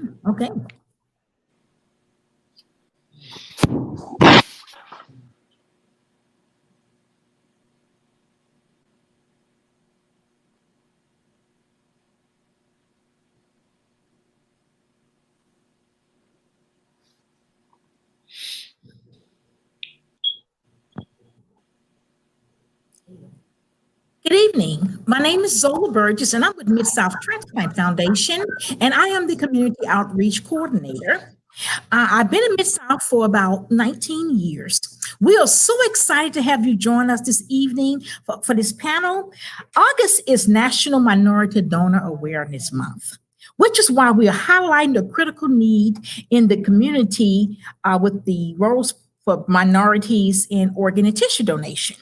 Okay. Good evening. My name is Zola Burgess, and I'm with Mid-South Transplant Foundation, and I am the Community Outreach Coordinator. I've been in Mid-South for about 19 years. We are so excited to have you join us this evening for this panel. August is National Minority Donor Awareness Month, which is why we are highlighting the critical need in the community with the roles for minorities in organ and tissue donation.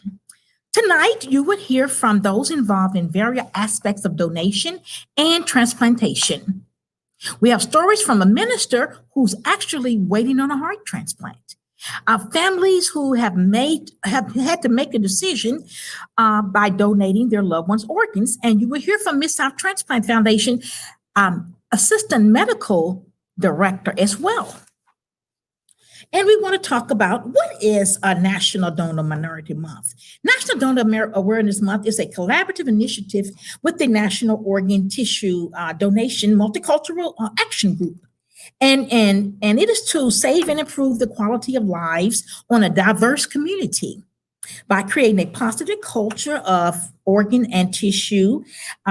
Tonight, you will hear from those involved in various aspects of donation and transplantation. We have stories from a minister who's actually waiting on a heart transplant. Families who have had to make a decision by donating their loved ones' organs, and you will hear from Miss South Transplant Foundation assistant medical director as well. And we want to talk about what is a National Donor Minority Month. National Donor Awareness Month is a collaborative initiative with the National Organ Tissue Donation Multicultural Action Group. And it is to save and improve the quality of lives on a diverse community by creating a positive culture of organ and tissue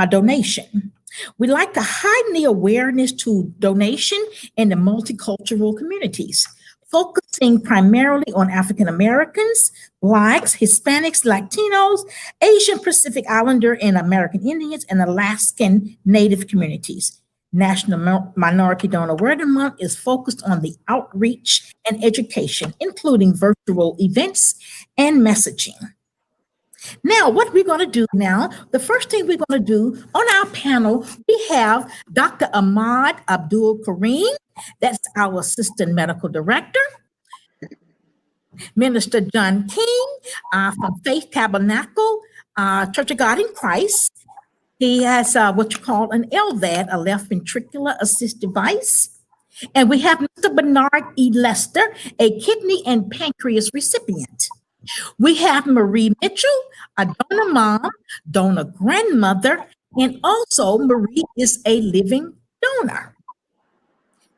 donation. We like to heighten the awareness to donation in the multicultural communities, focusing primarily on African Americans, Blacks, Hispanics, Latinos, Asian Pacific Islander and American Indians, and Alaskan Native communities. National Minority Donor Awareness Month is focused on the outreach and education, including virtual events and messaging. Now, what we're going to do now, the first thing we're going to do on our panel, we have Dr. Ahmad Abdul Kareem, that's our assistant medical director. Minister John King from Faith Tabernacle Church of God in Christ. He has what you call an LVAD, a left ventricular assist device. And we have Mr. Bernard E. Lester, a kidney and pancreas recipient. We have Marie Mitchell, a donor mom, donor grandmother, and also Marie is a living donor.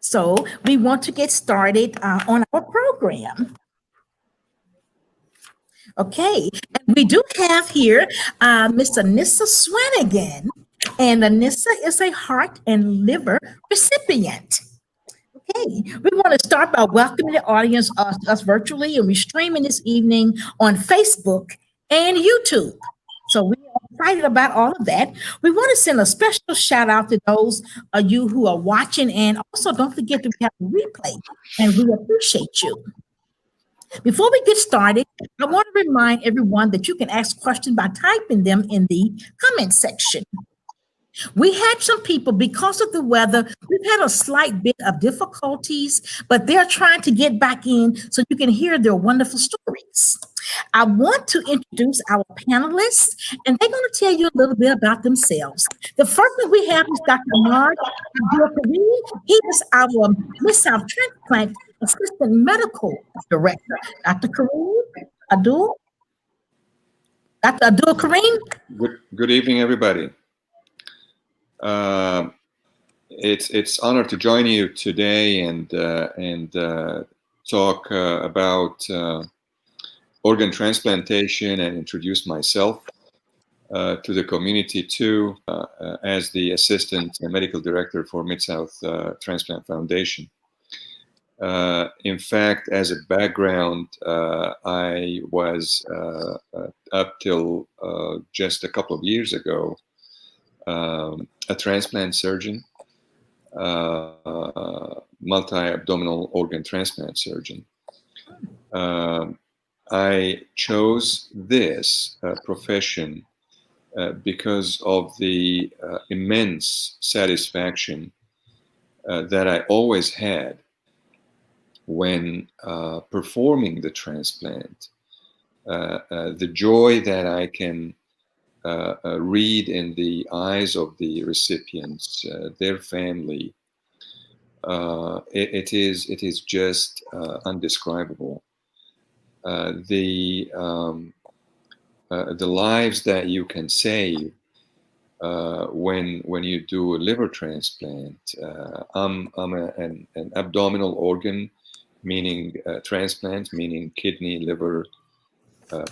So we want to get started on our program. Okay, and we do have here Miss Anissa Swanigan, and Anissa is a heart and liver recipient. Okay, we want to start by welcoming the audience us virtually, and we're streaming this evening on Facebook and YouTube. So we are excited about all of that. We want to send a special shout out to those of you who are watching, and also don't forget to have a replay, and we appreciate you. Before we get started, I want to remind everyone that you can ask questions by typing them in the comment section. We had some people, because of the weather, we've had a slight bit of difficulties, but they're trying to get back in so you can hear their wonderful stories. I want to introduce our panelists, and they're going to tell you a little bit about themselves. The first one we have is Dr. Ahmad Abdul Kareem. He is our Mid-South Transplant Assistant Medical Director. Dr. Kareem Abdul? Dr. Abdul Kareem? Good evening, everybody. It's honor to join you today and talk about organ transplantation and introduce myself to the community too as the assistant medical director for Mid-South Transplant Foundation. In fact, as a background, I was up till just a couple of years ago a transplant surgeon, multi-abdominal organ transplant surgeon. I chose this profession because of the immense satisfaction that I always had when performing the transplant. The joy that I can read in the eyes of the recipients, their family, it is just undescribable. Uh, the um, the lives that you can save when you do a liver transplant. I'm an abdominal organ, meaning transplant, meaning kidney, liver,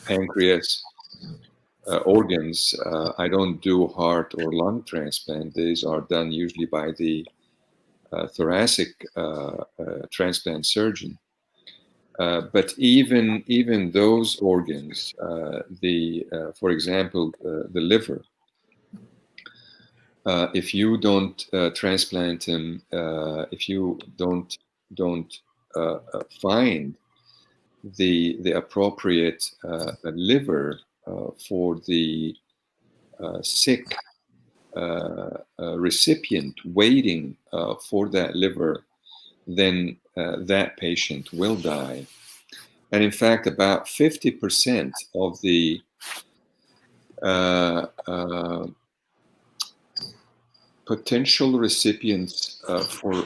pancreas organs. I don't do heart or lung transplant. These are done usually by the thoracic transplant surgeon. But even those organs, for example, the liver, if you don't transplant them, if you don't find the appropriate liver for the sick recipient waiting for that liver, then that patient will die. And in fact, about 50% of the uh, uh, potential recipients for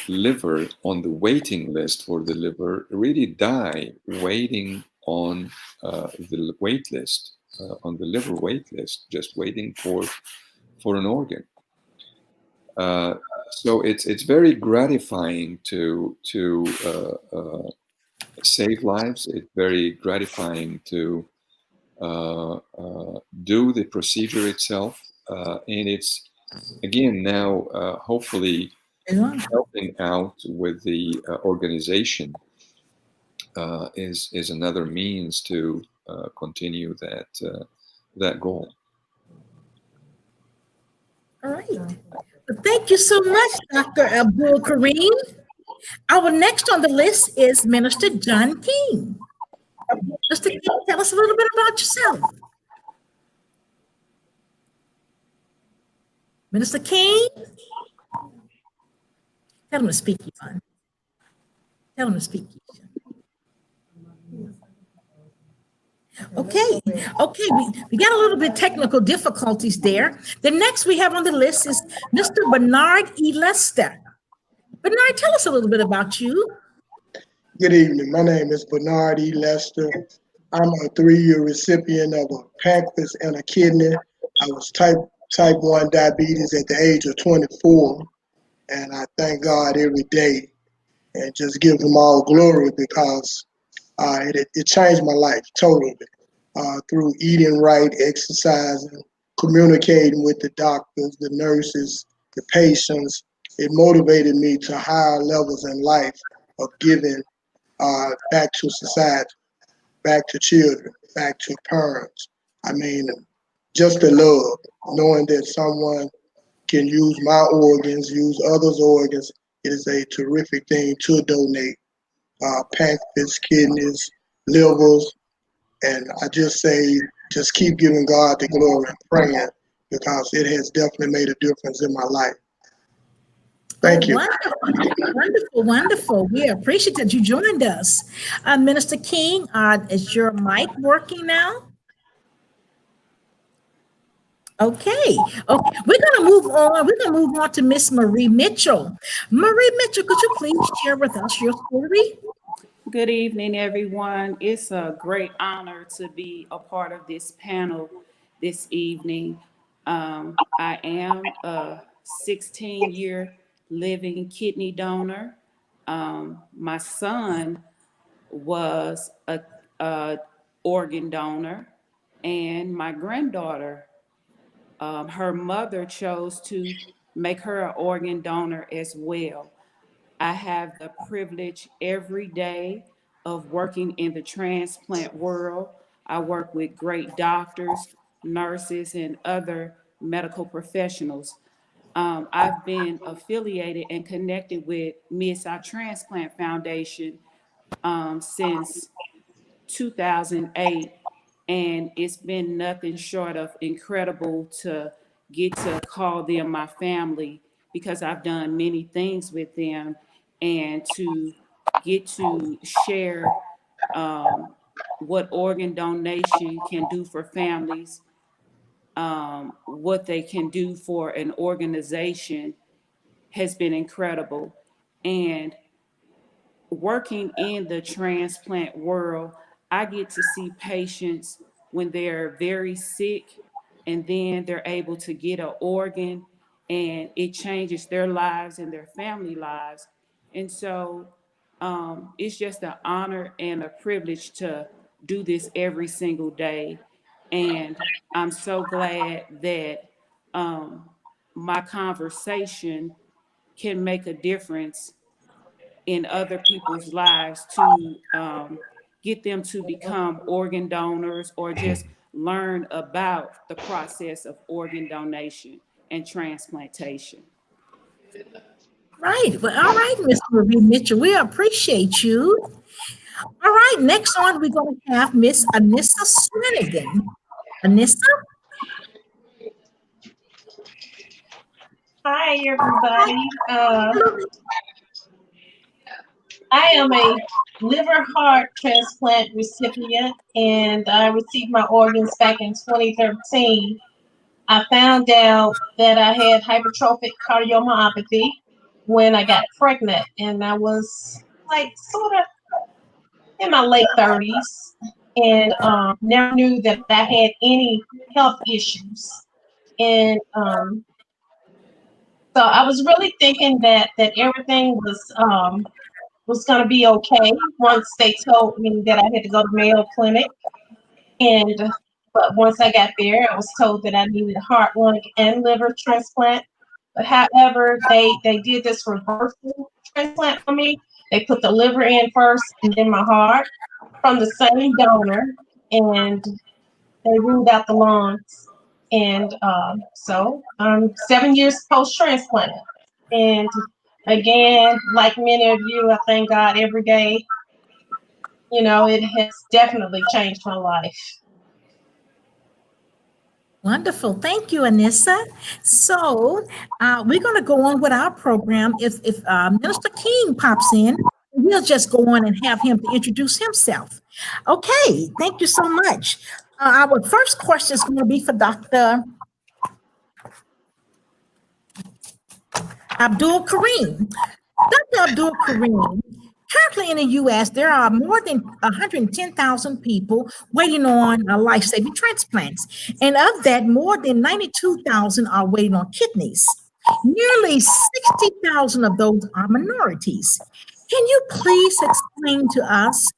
liver on the waiting list for the liver really die waiting on the wait list, on the liver wait list, just waiting for an organ. Uh, so it's very gratifying to save lives. It's very gratifying to do the procedure itself, and it's again now hopefully helping out with the organization is another means to continue that goal. All right. Well, thank you so much, Dr. Abdul Kareem. Our next on the list is Minister John King. Mr. King, tell us a little bit about yourself. Minister King, tell him to speak, Yvonne. Tell him to speak. Okay, we got a little bit technical difficulties there. The next we have on the list is Mr. Bernard E. Lester. Bernard, tell us a little bit about you. Good evening. My name is Bernard E. Lester. I'm a 3-year recipient of a pancreas and a kidney. I was type 1 diabetes at the age of 24, and I thank God every day and just give him all glory because it changed my life totally through eating right, exercising, communicating with the doctors, the nurses, the patients. It motivated me to higher levels in life of giving back to society, back to children, back to parents. I mean, just the love, knowing that someone can use my organs, use others' organs, it is a terrific thing to donate pancreas, kidneys, livers, and I just say, just keep giving God the glory and praying because it has definitely made a difference in my life. Thank you. Wonderful, wonderful. We appreciate that you joined us. Minister King, is your mic working now? Okay. We're gonna move on. We're gonna move on to Miss Marie Mitchell. Marie Mitchell, could you please share with us your story? Good evening, everyone. It's a great honor to be a part of this panel this evening. I am a 16-year living kidney donor. My son was a organ donor, and my granddaughter, her mother chose to make her an organ donor as well. I have the privilege every day of working in the transplant world. I work with great doctors, nurses, and other medical professionals. I've been affiliated and connected with Mid-South Transplant Foundation since 2008, and it's been nothing short of incredible to get to call them my family because I've done many things with them, and to get to share what organ donation can do for families, what they can do for an organization has been incredible. And working in the transplant world, I get to see patients when they're very sick and then they're able to get an organ and it changes their lives and their family lives. And so it's just an honor and a privilege to do this every single day. And I'm so glad that my conversation can make a difference in other people's lives to get them to become organ donors or just learn about the process of organ donation and transplantation. Right. Well, all right, Mr. Marie Mitchell, we appreciate you. All right, next on, we're going to have Miss Anissa Swanigan. Anissa? Hi, everybody. I am a liver heart transplant recipient, and I received my organs back in 2013. I found out that I had hypertrophic cardiomyopathy when I got pregnant, and I was like sort of in my late 30s, and never knew that I had any health issues. And so I was really thinking that everything was gonna be okay once they told me that I had to go to Mayo Clinic. And but once I got there, I was told that I needed a heart, lung, and liver transplant. But however, they did this reversal transplant for me. They put the liver in first and then my heart from the same donor, and they ruled out the lungs. And so I'm 7 years post transplant. And again, like many of you, I thank God every day. You know, it has definitely changed my life. Wonderful. Thank you, Anissa. So we're going to go on with our program. If Minister King pops in, we'll just go on and have him to introduce himself. Okay. Thank you so much. Our first question is going to be for Dr. Abdul Kareem. Dr. Abdul Kareem, currently in the U.S., there are more than 110,000 people waiting on life-saving transplants. And of that, more than 92,000 are waiting on kidneys. Nearly 60,000 of those are minorities. Can you please explain to us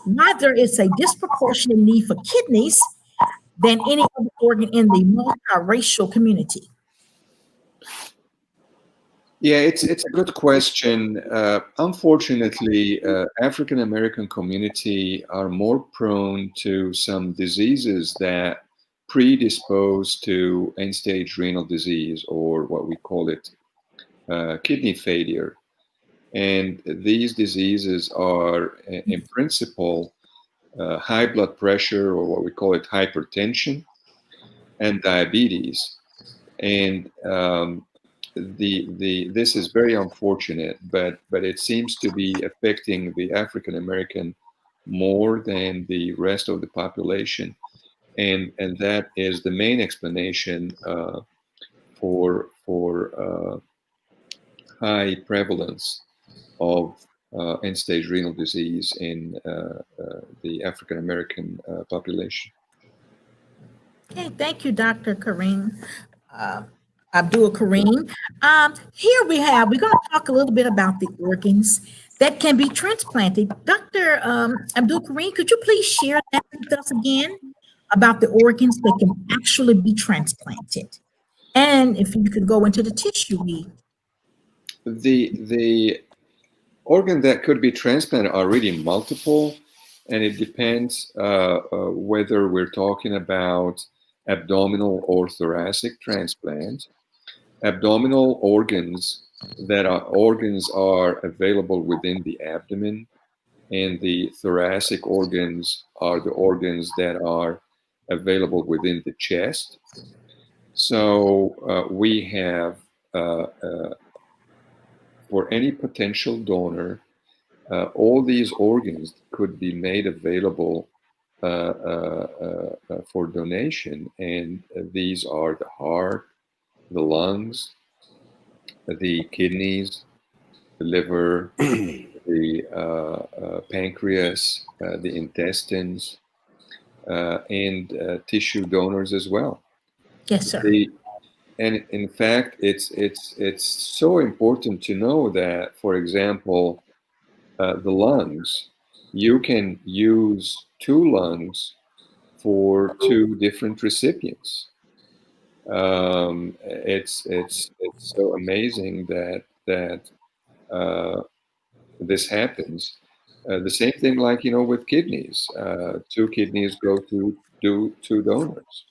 why there is a disproportionate need for kidneys than any other organ in the multiracial community? Yeah, it's a good question. Unfortunately, African American community are more prone to some diseases that predispose to end-stage renal disease, or what we call it, kidney failure. And these diseases are, in principle, high blood pressure, or what we call it, hypertension, and diabetes. And this is very unfortunate, but it seems to be affecting the African American more than the rest of the population, and that is the main explanation for high prevalence of end-stage renal disease in the African American population. Okay, thank you, Dr. Kareem. Abdul Kareem. Here we're going to talk a little bit about the organs that can be transplanted. Dr. Abdul Kareem, could you please share that with us again about the organs that can actually be transplanted? And if you could go into the tissue we. The organ that could be transplanted are really multiple, and it depends whether we're talking about abdominal or thoracic transplant. Abdominal organs are available within the abdomen, and the thoracic organs are the organs that are available within the chest. So we have for any potential donor, all these organs could be made available for donation, and these are the heart, the lungs, the kidneys, the liver, the pancreas, the intestines, and tissue donors as well. Yes, sir. And in fact, it's so important to know that, for example, the lungs, you can use two lungs for two different recipients. It's so amazing that this happens. The same thing, like with kidneys. Two kidneys go to two donors.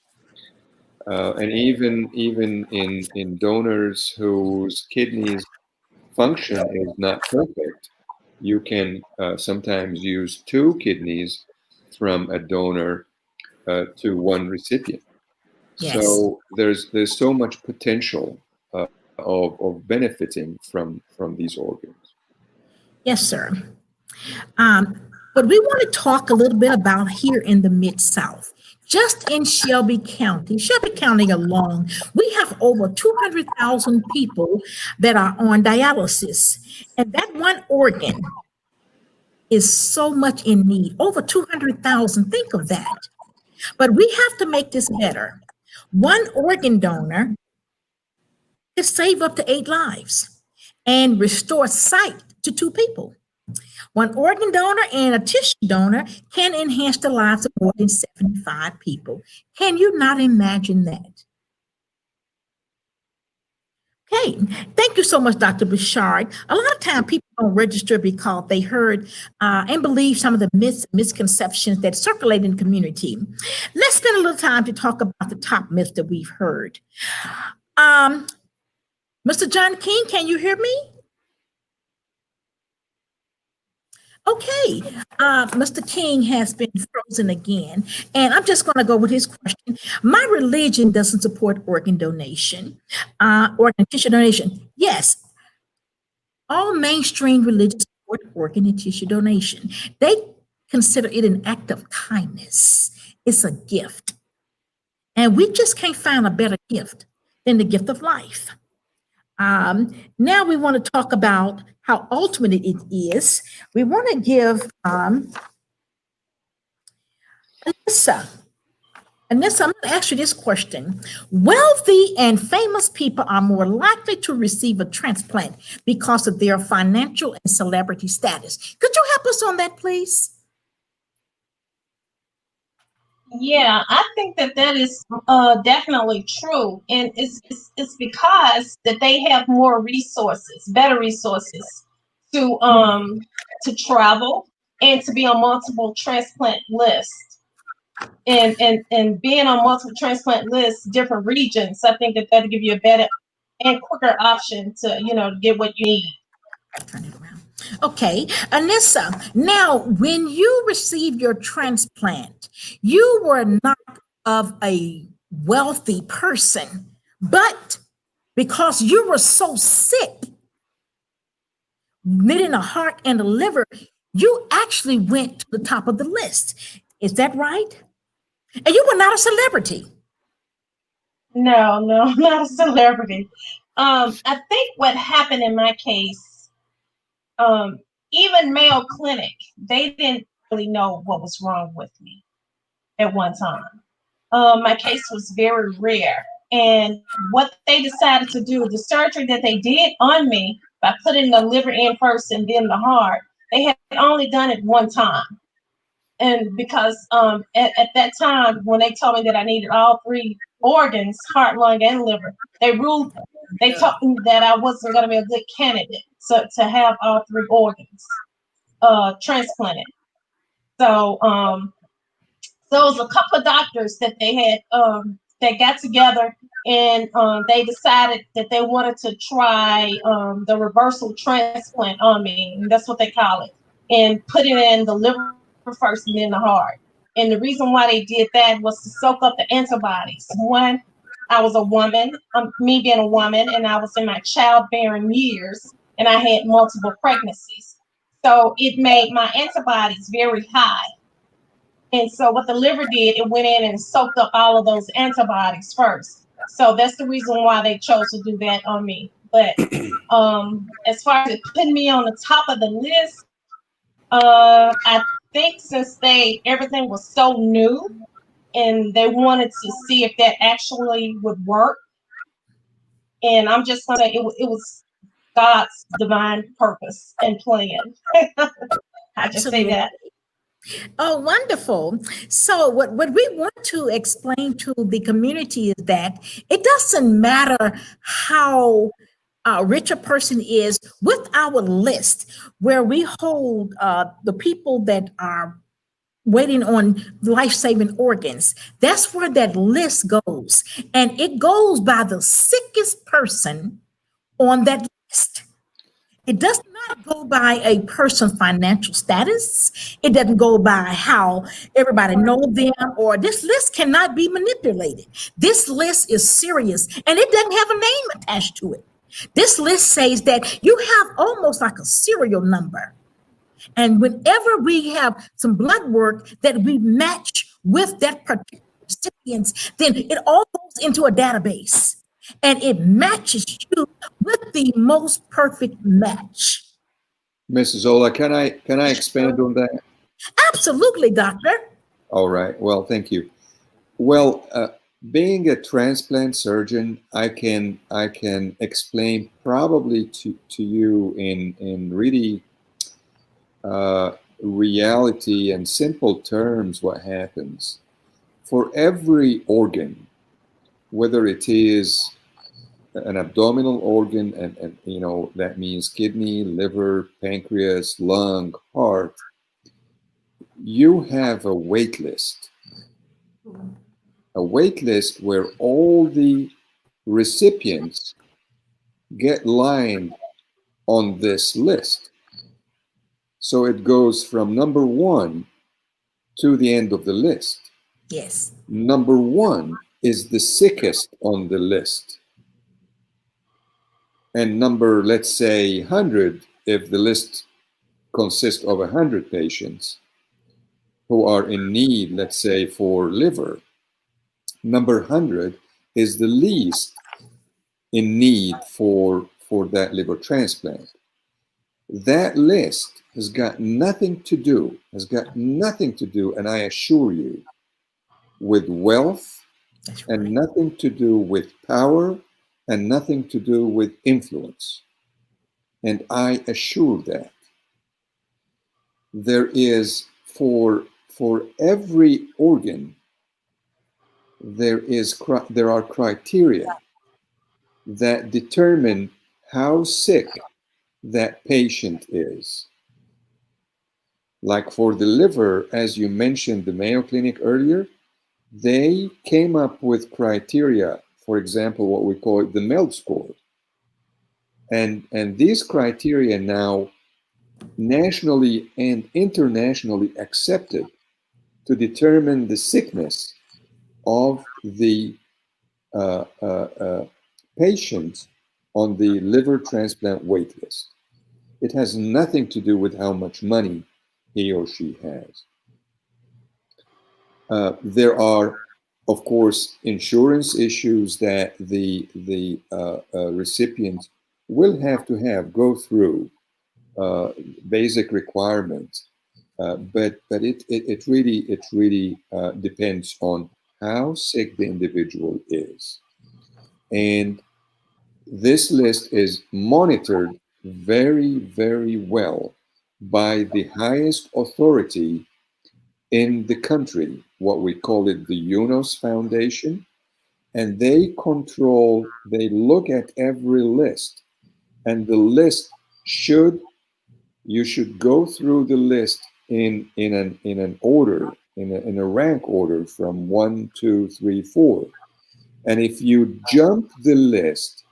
And even in donors whose kidneys function is not perfect, you can sometimes use two kidneys from a donor to one recipient. Yes. So there's so much potential of benefiting from these organs. Yes, sir. But we want to talk a little bit about here in the Mid-South. Just in Shelby County alone, we have over 200,000 people that are on dialysis. And that one organ is so much in need. Over 200,000, think of that. But we have to make this better. One organ donor can save up to 8 lives and restore sight to 2 people. One organ donor and a tissue donor can enhance the lives of more than 75 people. Can you not imagine that? Okay, thank you so much, Dr. Bouchard. A lot of time people don't register because they heard and believe some of the misconceptions that circulate in the community. Let's spend a little time to talk about the top myths that we've heard. Mr. John King, can you hear me? Okay, Mr. King has been frozen again, and I'm just going to go with his question. My religion doesn't support organ donation, organ tissue donation. Yes, all mainstream religions support organ and tissue donation. They consider it an act of kindness. It's a gift, and we just can't find a better gift than the gift of life. Now we want to talk about how ultimate it is. We want to give Anissa. Anissa, I'm going to ask you this question. Wealthy and famous people are more likely to receive a transplant because of their financial and celebrity status. Could you help us on that, please? Yeah, I think that is definitely true, and it's because that they have more resources, better resources to travel and to be on multiple transplant lists, and being on multiple transplant lists, different regions. I think that that'll give you a better and quicker option to get what you need. Turn it around. Okay, Anissa, now when you received your transplant, you were not of a wealthy person, but because you were so sick, missing a heart and a liver, you actually went to the top of the list. Is that right? And you were not a celebrity. No, not a celebrity. I think what happened in my case, even Mayo Clinic, they didn't really know what was wrong with me at one time. My case was very rare. And what they decided to do, the surgery that they did on me by putting the liver in first and then the heart, they had only done it one time. And because at that time, when they told me that I needed all 3 organs, heart, lung, and liver, they told me that I wasn't going to be a good candidate to have all 3 organs transplanted. So so it was a couple of doctors that they had that got together, and they decided that they wanted to try the reversal transplant on me, and that's what they call it, and put it in the liver first and then the heart. And the reason why they did that was to soak up the antibodies. One, I was a woman, me being a woman, and I was in my childbearing years, and I had multiple pregnancies. So it made my antibodies very high. And so what the liver did, it went in and soaked up all of those antibodies first. So that's the reason why they chose to do that on me. But as far as it putting me on the top of the list, I think since everything was so new and they wanted to see if that actually would work, and I'm just gonna say it was God's divine purpose and plan. I just say Absolutely. that. Oh, wonderful. So, what we want to explain to the community is that it doesn't matter how rich a person is with our list, where we hold the people that are waiting on life-saving organs. That's where that list goes. And it goes by the sickest person on that list. It does not go by a person's financial status. It doesn't go by how everybody knows them, or this list cannot be manipulated. This list is serious and it doesn't have a name attached to it. This list says that you have almost like a serial number. And whenever we have some blood work that we match with that particular recipient, then it all goes into a database and it matches you with the most perfect match. Mrs. Zola, can I expand on that? Absolutely, doctor. All right. Well, thank you. Well, being a transplant surgeon, I can explain probably to you in really reality and simple terms what happens. For every organ, whether it is an abdominal organ, and that means kidney, liver, pancreas, lung, heart, you have a wait list where all the recipients get lined on this list. So it goes from number 1 to the end of the list. Yes. Number 1 is the sickest on the list. And number, let's say, 100, if the list consists of 100 patients who are in need, let's say, for liver, number 100 is the least in need for that liver transplant. That list has got nothing to do, and I assure you, with wealth, That's and right. nothing to do with power, and nothing to do with influence. And I assure that there is for every organ, there are criteria that determine how sick that patient is. Like for the liver, as you mentioned, the Mayo Clinic earlier, they came up with criteria, for example, what we call the MELD score. And these criteria now nationally and internationally accepted to determine the sickness of the patient on the liver transplant wait list. It has nothing to do with how much money he or she has. There are, of course, insurance issues that the recipient will have to go through basic requirements, but it really depends on how sick the individual is, and this list is monitored very, very well by the highest authority in the country, what we call it the UNOS Foundation, and they look at every list, and the list you should go through the list in an order, in a rank order from 1, 2, 3, 4. And if you jump the list,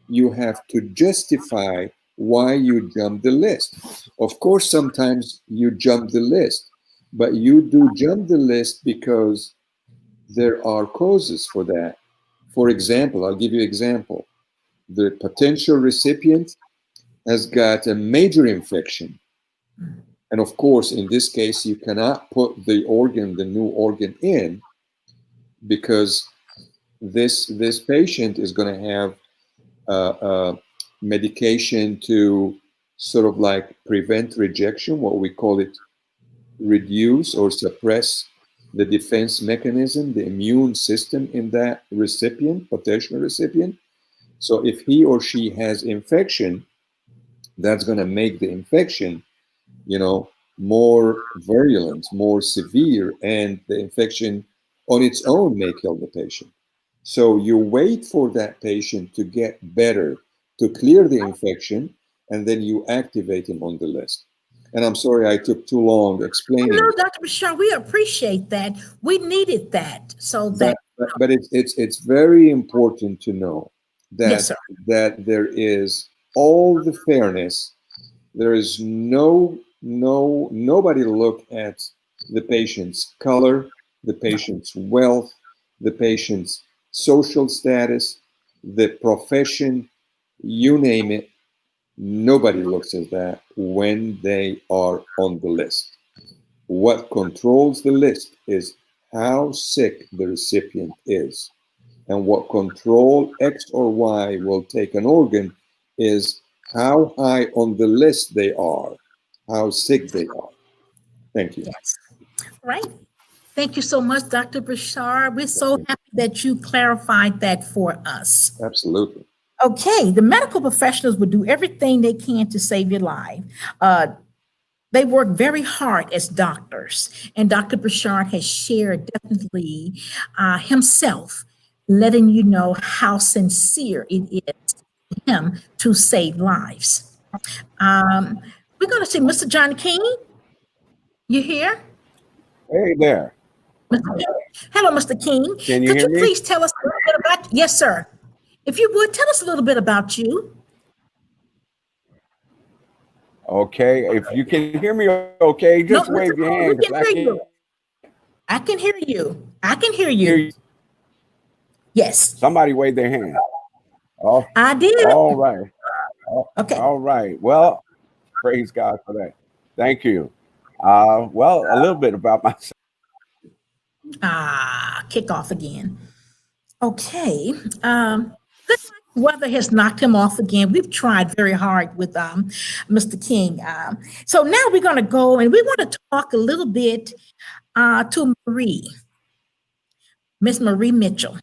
you have to justify why you jump the list. Of course, sometimes you jump the list, but you do jump the list because there are causes for that. For example, I'll give you an example. The potential recipient has got a major infection. And of course, in this case, you cannot put the new organ in, because this patient is going to have medication to sort of like prevent rejection, what we call it, reduce or suppress the defense mechanism, the immune system in that recipient, potential recipient. So if he or she has infection, that's going to make the infection, more virulent, more severe, and the infection on its own may kill the patient. So you wait for that patient to get better, to clear the infection, and then you activate him on the list. And I'm sorry I took too long explaining. No, Dr. Bashar, we appreciate that. We needed that so that. But it's very important to know that Yes, sir. that there is all the fairness. There is nobody look at the patient's color, the patient's wealth, the patient's social status, the profession, you name it. Nobody looks at that when they are on the list. What controls the list is how sick the recipient is. And what control X or Y will take an organ is how high on the list they are, how sick they are. Thank you. Yes. Right. Thank you so much, Dr. Bashar. We're so happy that you clarified that for us. Absolutely. Okay, the medical professionals will do everything they can to save your life. They work very hard as doctors, and Dr. Bashar has shared definitely himself, letting you know how sincere it is to him to save lives. We're going to see Mr. John King. You here? Hey there. Mr. King? Hello, Mr. King. Can you Could hear you me? please tell us a little bit about? Yes, sir. If you would tell us a little bit about you. Okay. If you can hear me okay, No, just wave your we hand can because I hear can't you. I can hear you. I can hear hear you. you. Yes, Somebody wave their hand. Oh, I did. all right. Okay. All right. Well, praise God for that. Thank you. Well, a little bit about myself. Kick off again. Okay. Good weather has knocked him off again. We've tried very hard with Mr. King. So now we're going to go and we want to talk a little bit to Marie, Miss Marie Mitchell.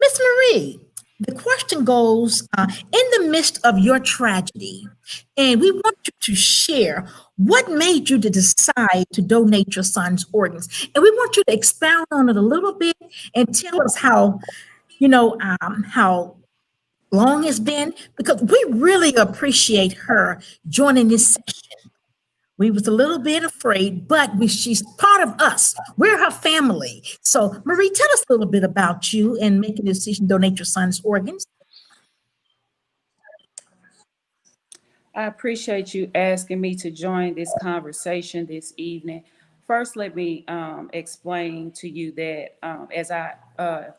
Miss Marie, the question goes in the midst of your tragedy, and we want you to share what made you to decide to donate your son's organs. And we want you to expound on it a little bit and tell us how long it's been, because we really appreciate her joining this session. We was a little bit afraid, but she's part of us. We're her family. So, Marie, tell us a little bit about you and making the decision to donate your son's organs. I appreciate you asking me to join this conversation this evening. First, let me explain to you that, as I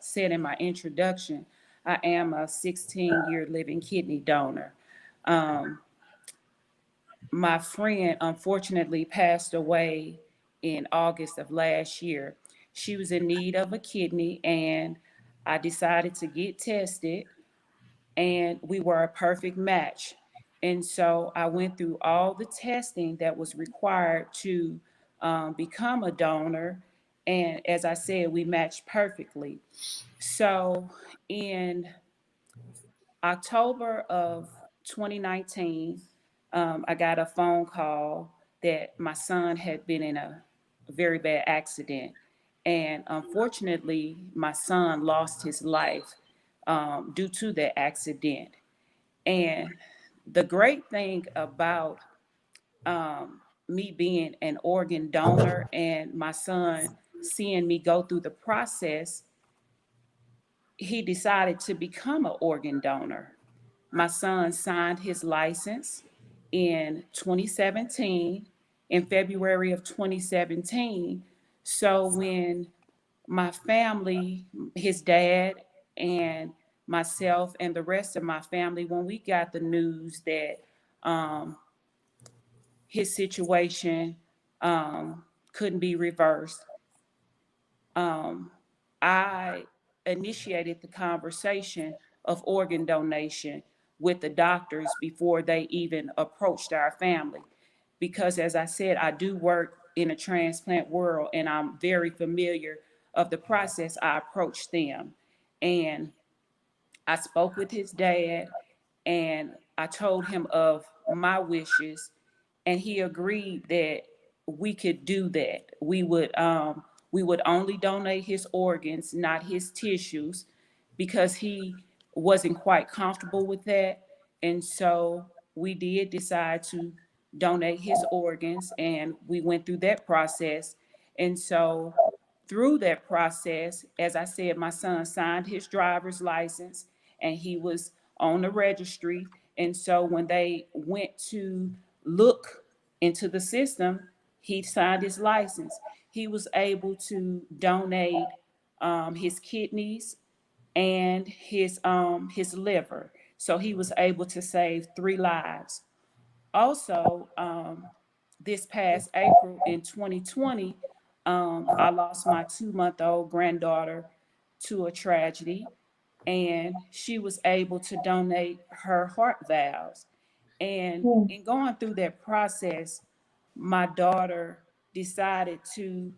said in my introduction, I am a 16-year living kidney donor. Um, my friend unfortunately passed away in August of last year. She was in need of a kidney, and I decided to get tested, and we were a perfect match. And so I went through all the testing that was required to become a donor. And as I said, we matched perfectly. So in October of 2019, I got a phone call that my son had been in a very bad accident. And unfortunately, my son lost his life due to that accident. And the great thing about me being an organ donor and my son seeing me go through the process, he decided to become an organ donor. My son signed his license in 2017, in February of 2017. So when my family, his dad, and myself, and the rest of my family, when we got the news that um, his situation couldn't be reversed, I initiated the conversation of organ donation with the doctors before they even approached our family. Because as I said, I do work in a transplant world and I'm very familiar of the process. I approached them and I spoke with his dad and I told him of my wishes, and he agreed that we could do that. We would only donate his organs, not his tissues, because he wasn't quite comfortable with that. And so we did decide to donate his organs, and we went through that process. And so through that process, as I said, my son signed his driver's license and he was on the registry. And so when they went to look into the system, he signed his license. He was able to donate his kidneys and his liver. So he was able to save 3 lives. Also, this past April in 2020, I lost my 2-month-old granddaughter to a tragedy, and she was able to donate her heart valves. And Mm. in going through that process, my daughter decided to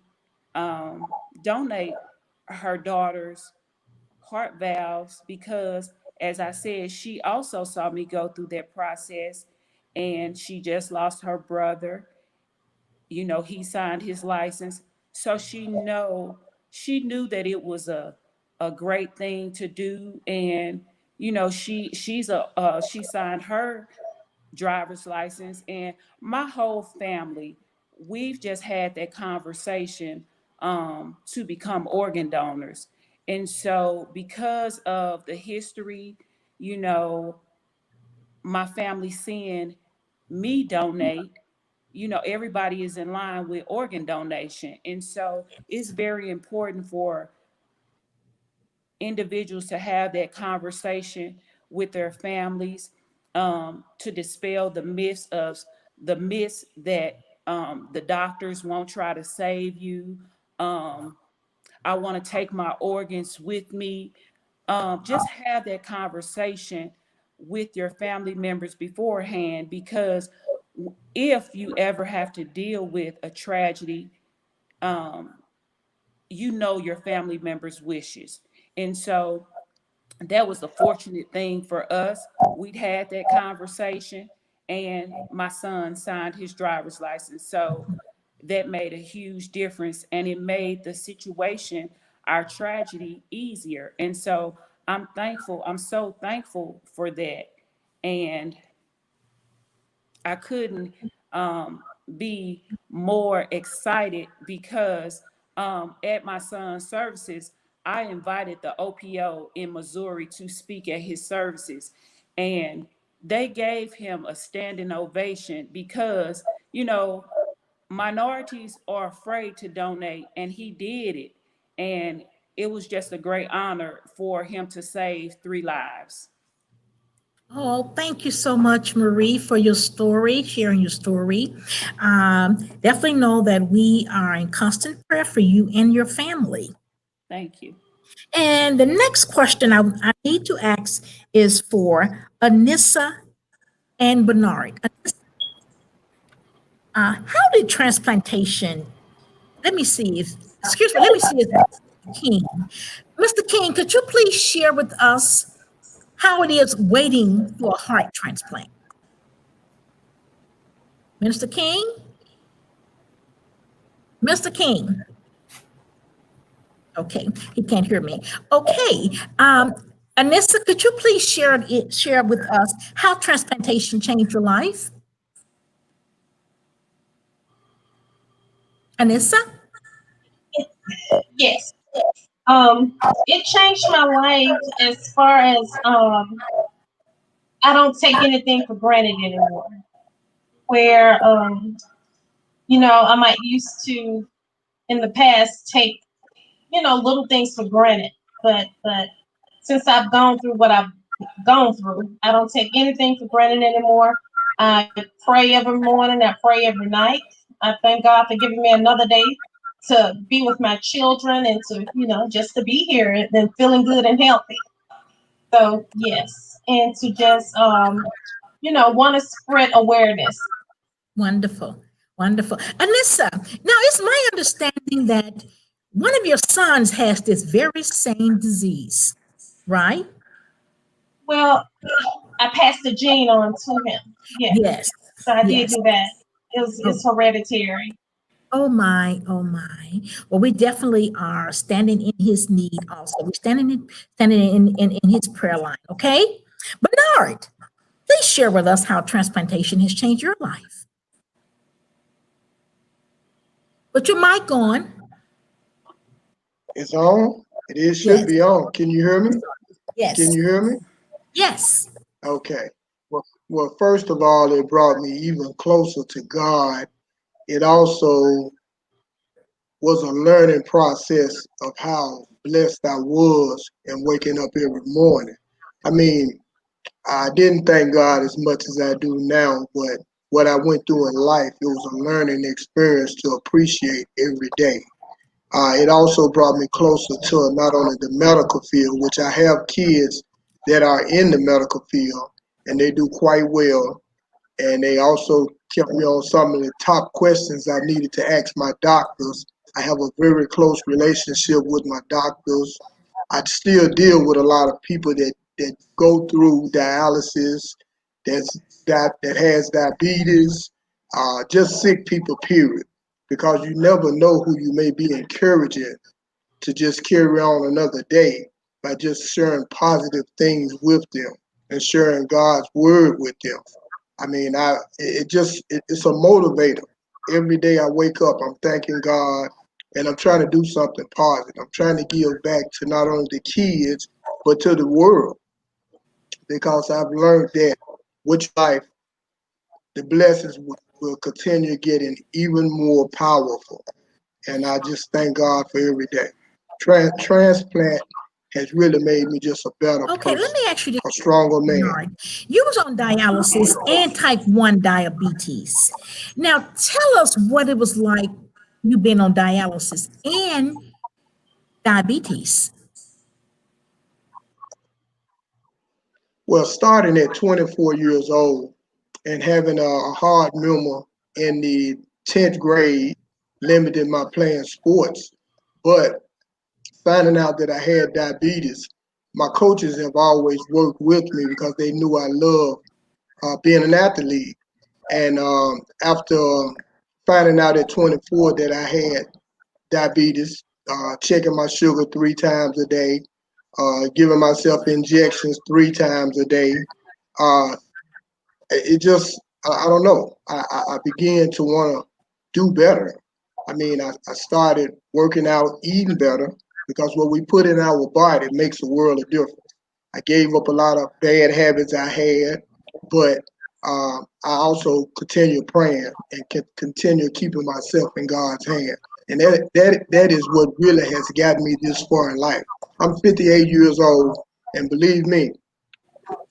donate her daughter's heart valves because, as I said, she also saw me go through that process and she just lost her brother. You know, he signed his license. So she knew that it was a great thing to do. And, you know, she signed her driver's license, and my whole family, we've just had that conversation to become organ donors. And so because of the history, you know, my family seeing me donate, you know, everybody is in line with organ donation. And so it's very important for individuals to have that conversation with their families, to dispel the myths that the doctors won't try to save you. Um, I want to take my organs with me. Just have that conversation with your family members beforehand, because if you ever have to deal with a tragedy, um, you know your family members' wishes. And so that was the fortunate thing for us. We'd had that conversation, and my son signed his driver's license. So that made a huge difference, and it made the situation, our tragedy, easier. And so I'm thankful. I'm so thankful for that. And I couldn't be more excited because at my son's services, I invited the OPO in Missouri to speak at his services. And they gave him a standing ovation because, you know, minorities are afraid to donate, and he did it. And it was just a great honor for him to save 3 lives. Oh, thank you so much, Marie, for your story, sharing your story. Definitely know that we are in constant prayer for you and your family. Thank you. And the next question I need to ask is for Anissa and Bernard. How did transplantation, let me see if, excuse me, let me see if Mr. King. Mr. King, could you please share with us how it is waiting for a heart transplant? Mr. King? Mr. King? Okay, he can't hear me. Okay, Anissa, could you please share with us how transplantation changed your life? Anissa? Yes. It changed my life as far as I don't take anything for granted anymore. Where I might used to in the past take little things for granted, but since I've gone through what I've gone through, I don't take anything for granted anymore. I pray every morning, I pray every night. I thank God for giving me another day to be with my children and to just to be here and feeling good and healthy. So yes, and to just want to spread awareness. Wonderful, wonderful. Anissa, now it's my understanding that one of your sons has this very same disease, right? Well, I passed the gene on to him. Yes, Yes, so I did yes. do that. Oh, It's hereditary. oh my, oh my. Well, we definitely are standing in his need also. We're standing in his prayer line, okay? Bernard, please share with us how transplantation has changed your life. Put your mic on. It's on. It is should Yes, be on. Can you hear me? Can yes, you hear me? yes. Okay. Well, first of all, it brought me even closer to God. It also was a learning process of how blessed I was in waking up every morning. I mean, I didn't thank God as much as I do now, but what I went through in life, it was a learning experience to appreciate every day. It also brought me closer to not only the medical field, which I have kids that are in the medical field and they do quite well. And they also kept me on some of the top questions I needed to ask my doctors. I have a very close relationship with my doctors. I still deal with a lot of people that go through dialysis, that's that has diabetes, just sick people, period. Because you never know who you may be encouraging to just carry on another day by just sharing positive things with them and sharing God's word with them. I mean, it's a motivator. Every day I wake up, I'm thanking God, and I'm trying to do something positive. I'm trying to give back to not only the kids but to the world because I've learned that with life, the blessings will continue getting even more powerful. And I just thank God for every day. Transplant has really made me just a better Okay, let person, me ask you this, a stronger man. Bernard. You was on dialysis and type 1 diabetes. Now tell us what it was like you been on dialysis and diabetes. Well, starting at 24 years old and having a hard memory in the 10th grade limited my playing sports. But finding out that I had diabetes, my coaches have always worked with me because they knew I loved being an athlete. And after finding out at 24 that I had diabetes, checking my sugar 3 times a day, giving myself injections 3 times a day, uh, it just I don't know. I began to want to do better. I mean, I started working out, eating better because what we put in our body makes a world of difference. I gave up a lot of bad habits I had, but I also continue praying and continue keeping myself in God's hand. And that is what really has gotten me this far in life. I'm 58 years old, and believe me,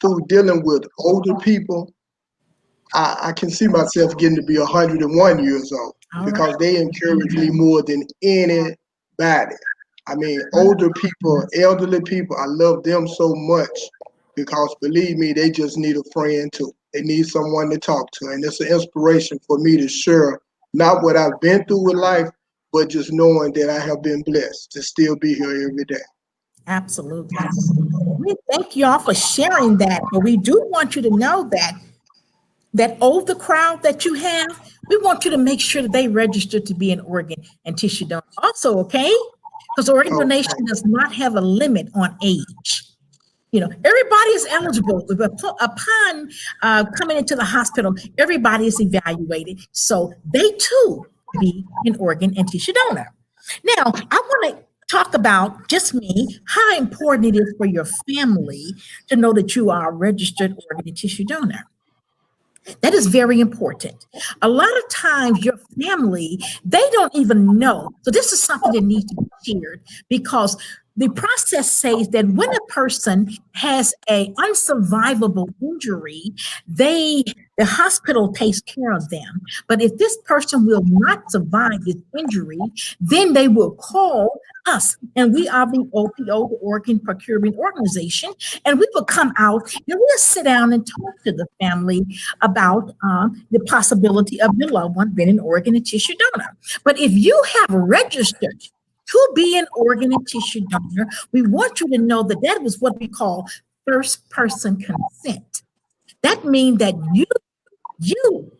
through dealing with older people, I can see myself getting to be 101 years old All right. because they encourage me more than anybody. I mean, older people, elderly people, I love them so much because believe me, they just need a friend too. They need someone to talk to. And it's an inspiration for me to share not what I've been through with life, but just knowing that I have been blessed to still be here every day. Absolutely. We thank y'all for sharing that, but we do want you to know that older crowd that you have, we want you to make sure that they register to be an organ and tissue donor also, okay? Because organ Okay. donation does not have a limit on age. You know, everybody is eligible. Upon coming into the hospital, everybody is evaluated. So they too be an organ and tissue donor. Now, I want to talk about just me, how important it is for your family to know that you are a registered organ and tissue donor. That is very important. A lot of times your family, they don't even know. So this is something that needs to be shared because the process says that when a person has a unsurvivable injury, the hospital takes care of them. But if this person will not survive this injury, then they will call us, and we are the OPO, the Organ Procurement Organization, and we will come out and we'll sit down and talk to the family about the possibility of your loved one being an organ and tissue donor. But if you have registered to be an organ and tissue donor, we want you to know that that was what we call first person consent. That means that you,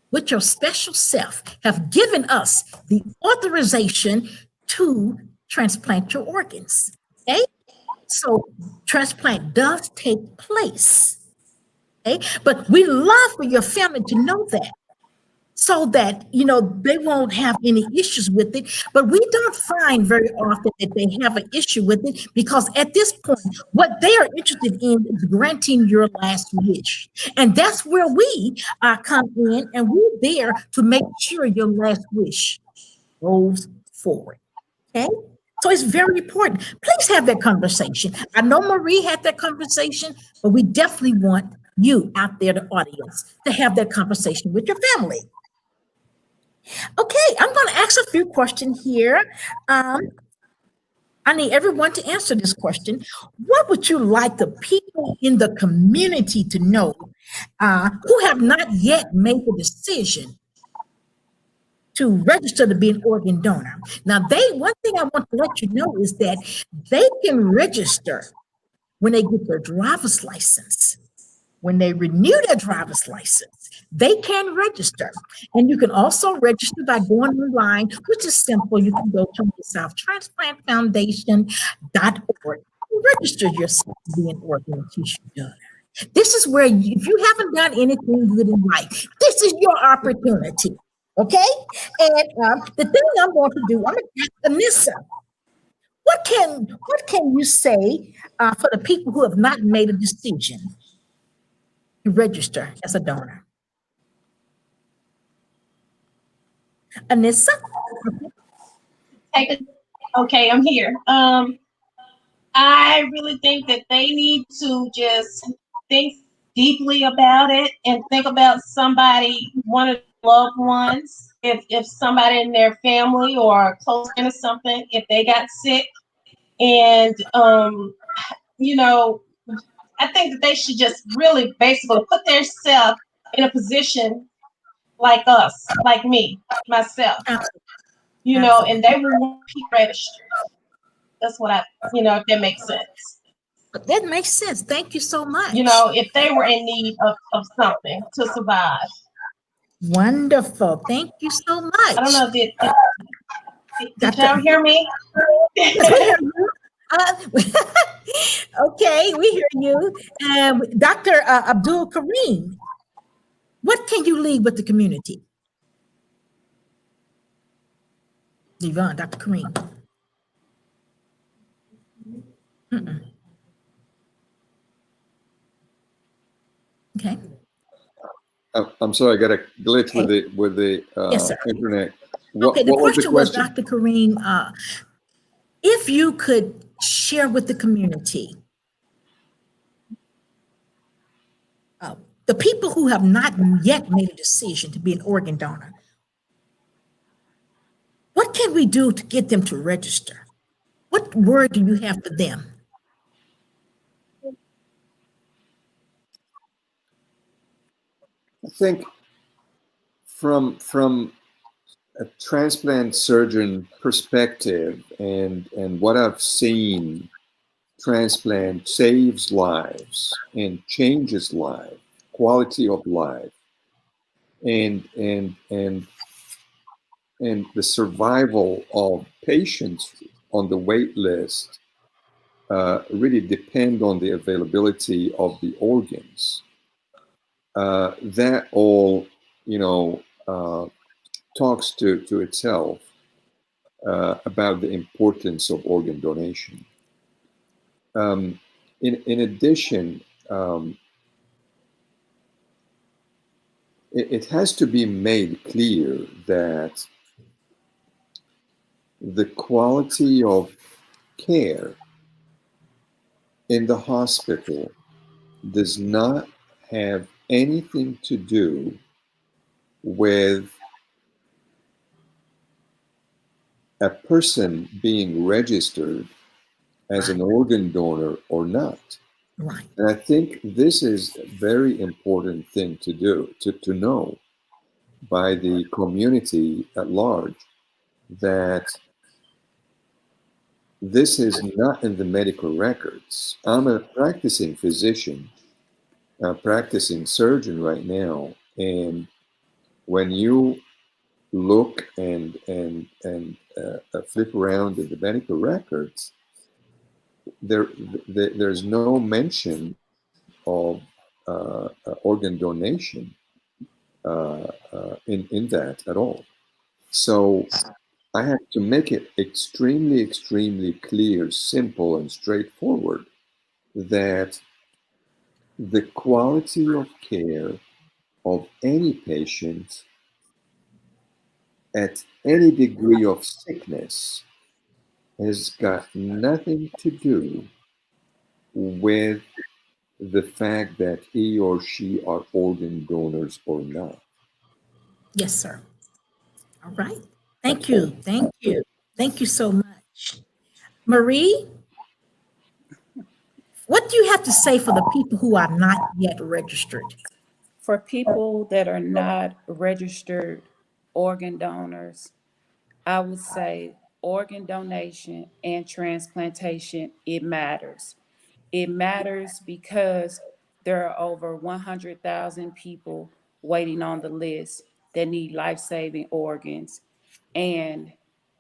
with your special self, have given us the authorization to transplant your organs. Okay? So transplant does take place. Okay? But we love for your family to know that, so that they won't have any issues with it. But we don't find very often that they have an issue with it, because at this point what they are interested in is granting your last wish, and that's where we come in, and we're there to make sure your last wish goes forward. Okay, so it's very important. Please have that conversation. I know Marie had that conversation, but we definitely want you out there, the audience, to have that conversation with your family. Okay, I'm going to ask a few questions here. I need everyone to answer this question. What would you like the people in the community to know who have not yet made the decision to register to be an organ donor? Now, one thing I want to let you know is that they can register when they get their driver's license. When they renew their driver's license, they can register. And you can also register by going online, which is simple. You can go to SouthTransplantFoundation.org and register yourself to be an organ and tissue donor. This is where, if you haven't done anything good in life, this is your opportunity. Okay? And the thing I'm going to do, I'm going to ask Anissa, what can you say for the people who have not made a decision to register as a donor? Anissa? Okay, I'm here. I really think that they need to just think deeply about it and think about somebody, one of their loved ones, if somebody in their family or close friend or something, if they got sick. And I think that they should just really basically put themselves in a position like us, like me, myself, and they will want to be registered. That's what if that makes sense. That makes sense. Thank you so much. If they were in need of something to survive. Wonderful. Thank you so much. I don't know, did y'all hear me? Yes, we hear you. Okay, we hear you. Dr. Abdul Kareem, what can you leave with the community? Yvonne, Dr. Kareem. Okay. I'm sorry, I got a glitch with the Yes, internet. Okay, the question was, Dr. Kareem, if you could share with the community, the people who have not yet made a decision to be an organ donor, what can we do to get them to register? What word do you have for them? I think from a transplant surgeon perspective and what I've seen, transplant saves lives and changes life, quality of life, and the survival of patients on the wait list really depend on the availability of the organs. That all, talks to itself about the importance of organ donation. In addition, it has to be made clear that the quality of care in the hospital does not have anything to do with a person being registered as an organ donor or not. Right. And I think this is a very important thing to do, to know by the community at large, that this is not in the medical records. I'm a practicing physician, a practicing surgeon right now, and when you look and flip around in the medical records, there's no mention of organ donation in that at all. So I have to make it extremely, extremely clear, simple, and straightforward that the quality of care of any patient at any degree of sickness has got nothing to do with the fact that he or she are organ donors or not. Yes, sir. All right. Thank That's all. you. Thank you. Thank you so much. Marie, what do you have to say for the people who are not yet registered? For people that are not registered organ donors, I would say organ donation and transplantation, it matters. It matters because there are over 100,000 people waiting on the list that need life-saving organs. And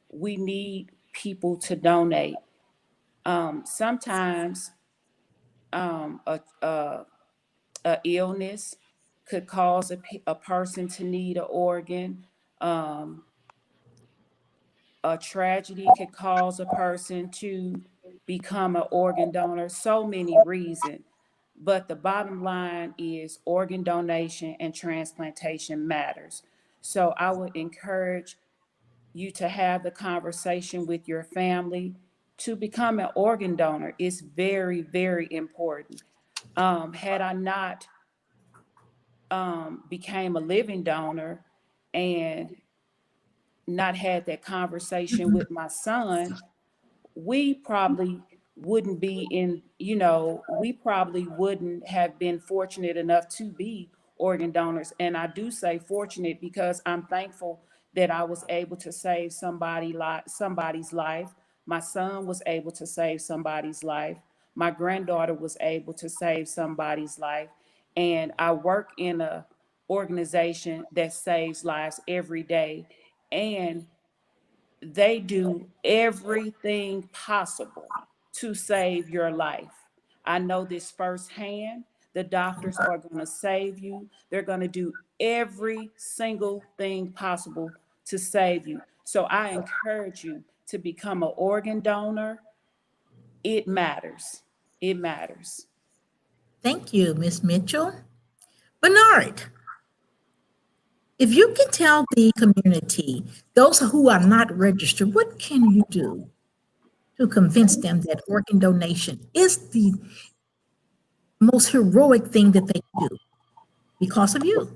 we need people to donate. Sometimes a illness could cause a person to need an organ. Um, a tragedy could cause a person to become an organ donor. So many reasons. But the bottom line is organ donation and transplantation matters. So I would encourage you to have the conversation with your family to become an organ donor. It's very, very important. Had I not became a living donor and not had that conversation with my son, we probably wouldn't be in, we probably wouldn't have been fortunate enough to be organ donors. And I do say fortunate because I'm thankful that I was able to save somebody's life. My son was able to save somebody's life. My granddaughter was able to save somebody's life. And I work in a organization that saves lives every day. And they do everything possible to save your life. I know this firsthand. The doctors are going to save you. They're going to do every single thing possible to save you. So I encourage you to become an organ donor. It matters. It matters. Thank you, Miss Mitchell. Bernard, if you can tell the community, those who are not registered, what can you do to convince them that organ donation is the most heroic thing that they do because of you?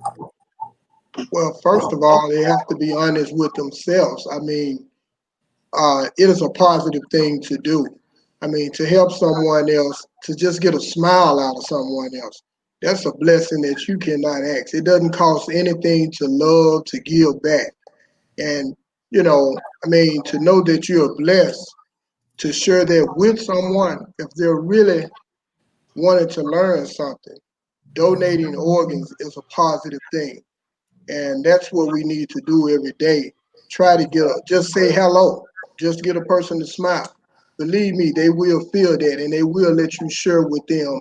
Well, first of all, they have to be honest with themselves. I mean, it is a positive thing to do. I mean, to help someone else, to just get a smile out of someone else, that's a blessing that you cannot ask. It doesn't cost anything to love, to give back. And, I mean, to know that you're blessed, to share that with someone, if they're really wanting to learn something, donating organs is a positive thing. And that's what we need to do every day. Try to just say hello, just get a person to smile. Believe me, they will feel that and they will let you share with them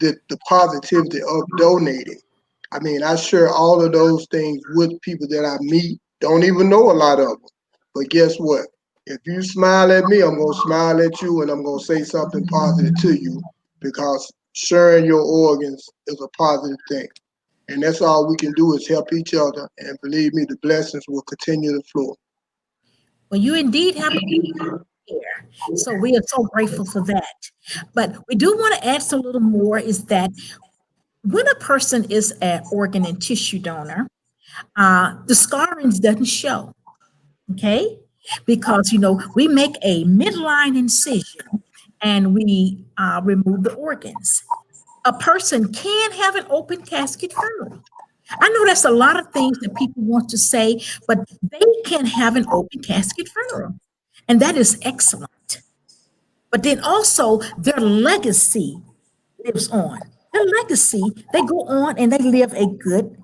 the positivity of donating. I mean, I share all of those things with people that I meet, don't even know a lot of them. But guess what? If you smile at me, I'm going to smile at you and I'm going to say something positive to you because sharing your organs is a positive thing. And that's all we can do is help each other. And believe me, the blessings will continue to flow. Well, you indeed have care. So we are so grateful for that. But we do want to add a little more is that when a person is an organ and tissue donor, the scarring doesn't show, okay? Because, we make a midline incision and we remove the organs. A person can have an open casket funeral. I know that's a lot of things that people want to say, but they can have an open casket funeral, and that is excellent. But then also their legacy lives on. Their legacy, they go on and they live a good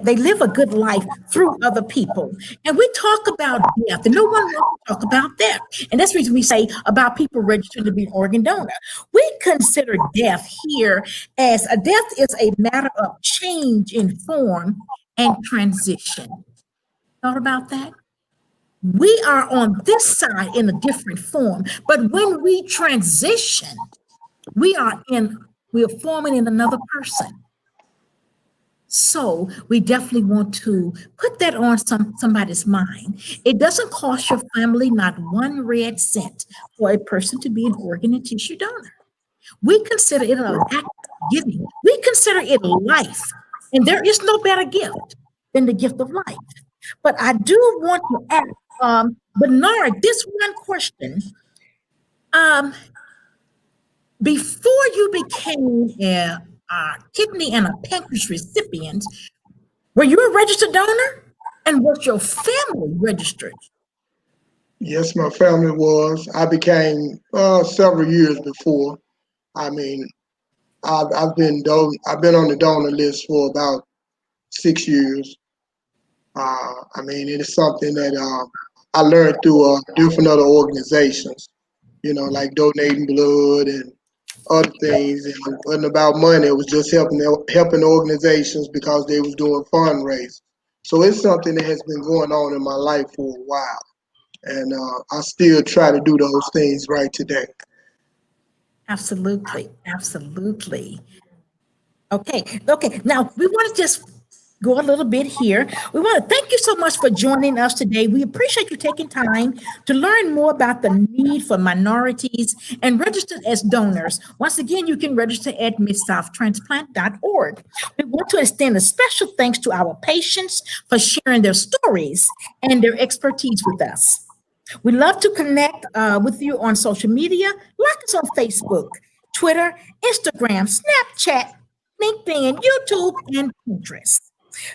they live a good life through other people. And we talk about death, and no one wants to talk about death. And that's the reason we say about people registering to be an organ donor. We consider death here as a death is a matter of change in form and transition. Thought about that? We are on this side in a different form, but when we transition, we are forming in another person. So we definitely want to put that on somebody's mind. It doesn't cost your family not one red cent for a person to be an organ and tissue donor. We consider it an act of giving. We consider it life. And there is no better gift than the gift of life. But I do want to ask Bernard this one question. Before you became a kidney and a pancreas recipient, were you a registered donor? And was your family registered? Yes, my family was. I became several years before. I mean, I've been on the donor list for about 6 years. I mean, it is something that I learned through different other organizations, like donating blood and other things. And it wasn't about money. It was just helping organizations because they was doing fundraising. So it's something that has been going on in my life for a while. And I still try to do those things right today. Absolutely. Absolutely. Okay. Now we want to just go a little bit here. We want to thank you so much for joining us today. We appreciate you taking time to learn more about the need for minorities and register as donors. Once again, you can register at midsouhtransplant.org. We want to extend a special thanks to our patients for sharing their stories and their expertise with us. We love to connect with you on social media. Like us on Facebook, Twitter, Instagram, Snapchat, LinkedIn, YouTube, and Pinterest.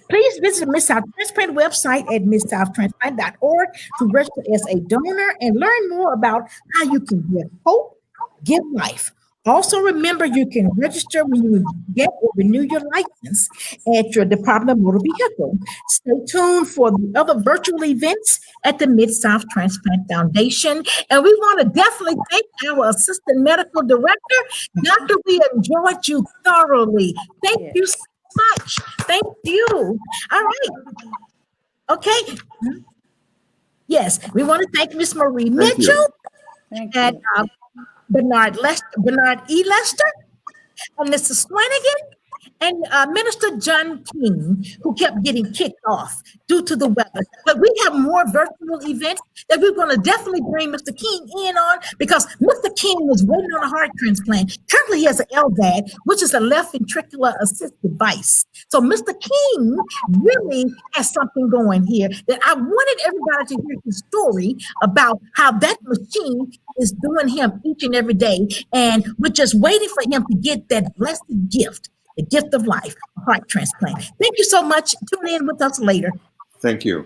Please visit the Miss South Transplant website at midsouhtransplant.org to register as a donor and learn more about how you can give hope, give life. Also, remember you can register when you get or renew your license at your Department of Motor Vehicle. Stay tuned for the other virtual events at the Mid-South Transplant Foundation. And we want to definitely thank our Assistant Medical Director. Doctor, we enjoyed you thoroughly. Thank you so much. Thank you. All right. Okay. Yes, we want to thank Miss Marie Mitchell and Bernard E. Lester, and Mr. Swanigan, and Minister John King, who kept getting kicked off due to the weather. But we have more virtual events that we're going to definitely bring Mr. King in on, because Mr. King was waiting on a heart transplant. Currently, he has an LVAD, which is a left ventricular assist device. So Mr. King really has something going here that I wanted everybody to hear his story about how that machine is doing him each and every day. And we're just waiting for him to get that blessed gift, the gift of life, a heart transplant. Thank you so much. Tune in with us later. Thank you.